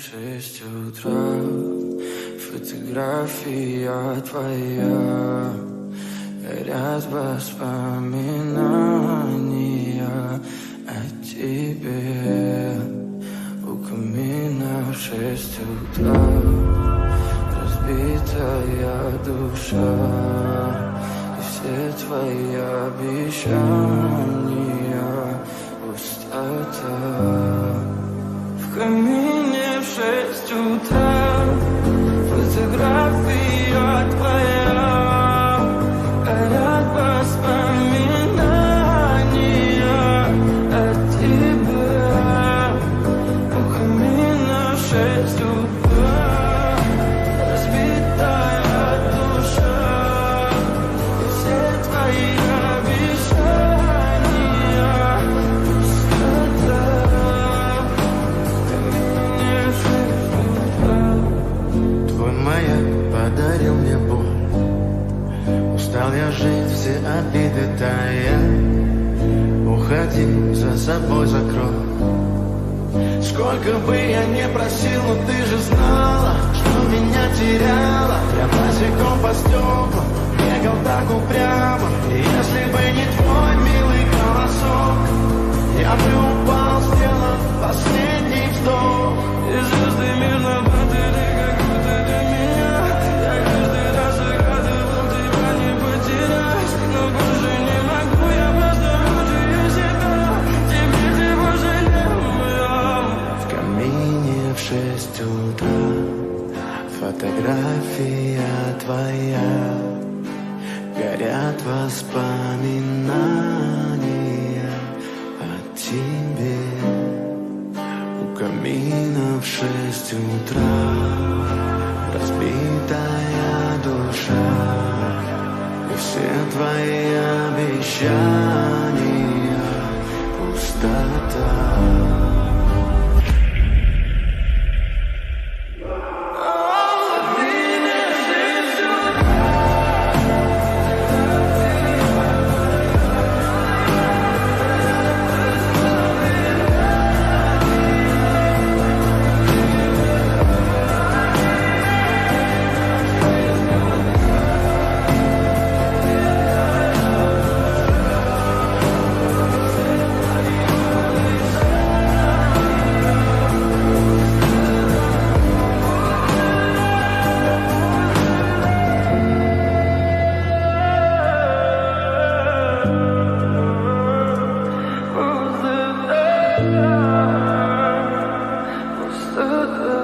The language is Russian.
в 6 утра. Фотография твоя, горят воспоминания о тебе. У камина в 6 утра, разбитая душа, и все твои обещания пустота. В камине в 6 утра, фотография твоя, горят воспоминания о тебе. У камина в 6 утра, разбитая душа, и все твои обещания пустота. В камине в 6 утра. Твой маяк подарил мне боль, устал я жить, все обиды тая. Уходи, за собой закрой. Сколько бы я не просил, но ты же знала, что меня теряла. Я босиком по стеклам бегал так упрямо, и если бы не твой милый голосок, я бы упал, сделав последний вздох. И звезды мирно падали, как будто для меня. Я каждый раз загадывал тебя не потерять, но больше не могу, я просто мучаю себя. Теперь ты пожалел. В камине в 6 утра, фотография твоя, горят воспоминания о тебе. У камина в 6 утра, разбитая душа, и все твои обещания пустота. Пустота.